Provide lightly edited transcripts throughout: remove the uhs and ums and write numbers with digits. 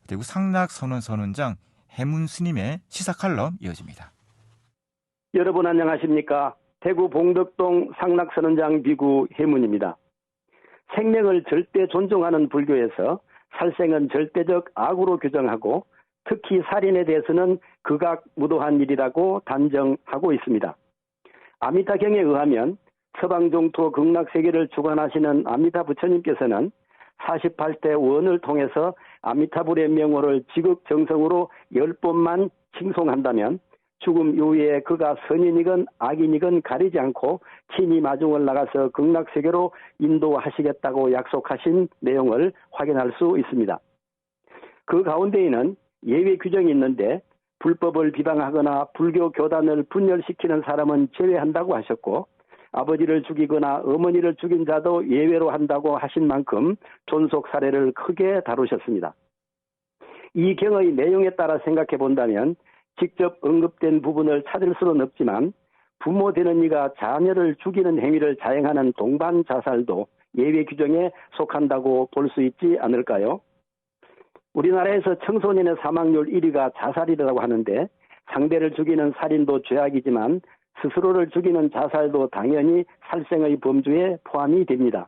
대구 상락선원 선원장 해문 스님의 시사칼럼 이어집니다. 여러분 안녕하십니까? 대구 봉덕동 상락선원장 비구 해문입니다. 생명을 절대 존중하는 불교에서 살생은 절대적 악으로 규정하고 특히 살인에 대해서는 극악무도한 일이라고 단정하고 있습니다. 아미타경에 의하면 서방종토 극락세계를 주관하시는 아미타 부처님께서는 48대 원을 통해서 아미타불의 명호를 지극정성으로 10번만 칭송한다면 죽음 이후에 그가 선인이건 악인이건 가리지 않고 친히 마중을 나가서 극락세계로 인도하시겠다고 약속하신 내용을 확인할 수 있습니다. 그 가운데에는 예외 규정이 있는데 불법을 비방하거나 불교 교단을 분열시키는 사람은 제외한다고 하셨고 아버지를 죽이거나 어머니를 죽인 자도 예외로 한다고 하신 만큼 존속 사례를 크게 다루셨습니다. 이 경의 내용에 따라 생각해 본다면 직접 언급된 부분을 찾을 수는 없지만 부모 되는 이가 자녀를 죽이는 행위를 자행하는 동반 자살도 예외 규정에 속한다고 볼 수 있지 않을까요? 우리나라에서 청소년의 사망률 1위가 자살이라고 하는데 상대를 죽이는 살인도 죄악이지만 스스로를 죽이는 자살도 당연히 살생의 범주에 포함이 됩니다.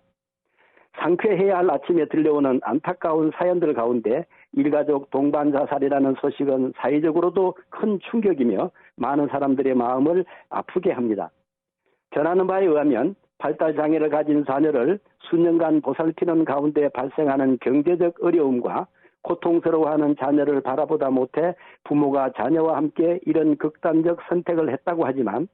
상쾌해야 할 아침에 들려오는 안타까운 사연들 가운데 일가족 동반 자살이라는 소식은 사회적으로도 큰 충격이며 많은 사람들의 마음을 아프게 합니다. 전하는 바에 의하면 발달장애를 가진 자녀를 수년간 보살피는 가운데 발생하는 경제적 어려움과 고통스러워하는 자녀를 바라보다 못해 부모가 자녀와 함께 이런 극단적 선택을 했다고 하지만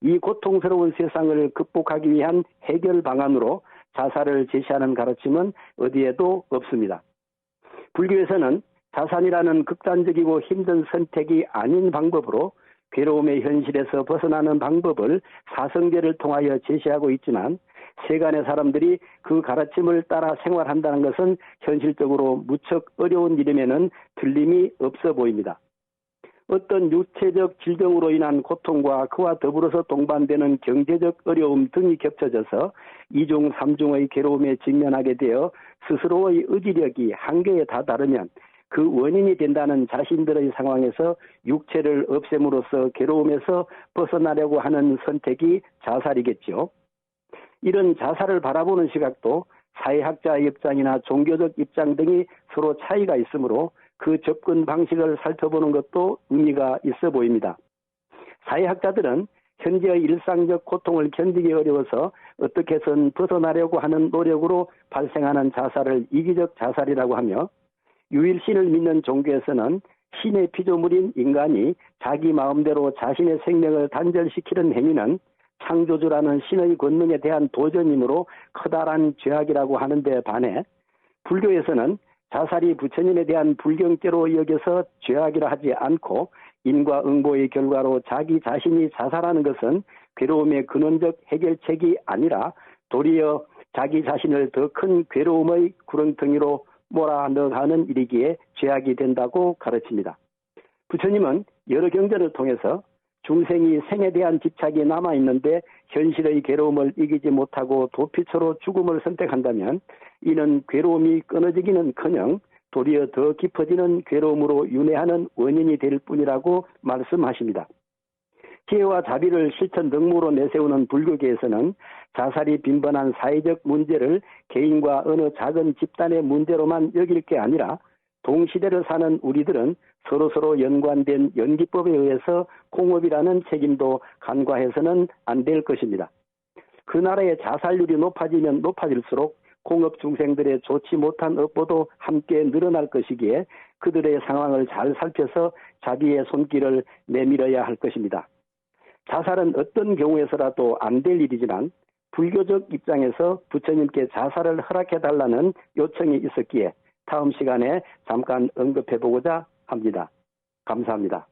이 고통스러운 세상을 극복하기 위한 해결 방안으로 자살을 제시하는 가르침은 어디에도 없습니다. 불교에서는 자살이라는 극단적이고 힘든 선택이 아닌 방법으로 괴로움의 현실에서 벗어나는 방법을 사성제를 통하여 제시하고 있지만 세간의 사람들이 그 가르침을 따라 생활한다는 것은 현실적으로 무척 어려운 일임에는 틀림이 없어 보입니다. 어떤 육체적 질병으로 인한 고통과 그와 더불어서 동반되는 경제적 어려움 등이 겹쳐져서 이중 삼중의 괴로움에 직면하게 되어 스스로의 의지력이 한계에 다다르면 그 원인이 된다는 자신들의 상황에서 육체를 없앰으로써 괴로움에서 벗어나려고 하는 선택이 자살이겠죠. 이런 자살을 바라보는 시각도 사회학자의 입장이나 종교적 입장 등이 서로 차이가 있으므로 그 접근 방식을 살펴보는 것도 의미가 있어 보입니다. 사회학자들은 현재의 일상적 고통을 견디기 어려워서 어떻게 해서든 벗어나려고 하는 노력으로 발생하는 자살을 이기적 자살이라고 하며 유일신을 믿는 종교에서는 신의 피조물인 인간이 자기 마음대로 자신의 생명을 단절시키는 행위는 창조주라는 신의 권능에 대한 도전이므로 커다란 죄악이라고 하는데 반해 불교에서는 자살이 부처님에 대한 불경죄로 여겨서 죄악이라 하지 않고 인과응보의 결과로 자기 자신이 자살하는 것은 괴로움의 근원적 해결책이 아니라 도리어 자기 자신을 더 큰 괴로움의 구렁텅이로 몰아넣어가는 일이기에 죄악이 된다고 가르칩니다. 부처님은 여러 경전을 통해서 중생이 생에 대한 집착이 남아있는데 현실의 괴로움을 이기지 못하고 도피처로 죽음을 선택한다면 이는 괴로움이 끊어지기는커녕 도리어 더 깊어지는 괴로움으로 윤회하는 원인이 될 뿐이라고 말씀하십니다. 지혜와 자비를 실천 덕목으로 내세우는 불교계에서는 자살이 빈번한 사회적 문제를 개인과 어느 작은 집단의 문제로만 여길 게 아니라 동시대를 사는 우리들은 서로서로 연관된 연기법에 의해서 공업이라는 책임도 간과해서는 안 될 것입니다. 그 나라의 자살률이 높아지면 높아질수록 공업 중생들의 좋지 못한 업보도 함께 늘어날 것이기에 그들의 상황을 잘 살펴서 자비의 손길을 내밀어야 할 것입니다. 자살은 어떤 경우에서라도 안 될 일이지만 불교적 입장에서 부처님께 자살을 허락해달라는 요청이 있었기에 다음 시간에 잠깐 언급해보고자 합니다. 감사합니다.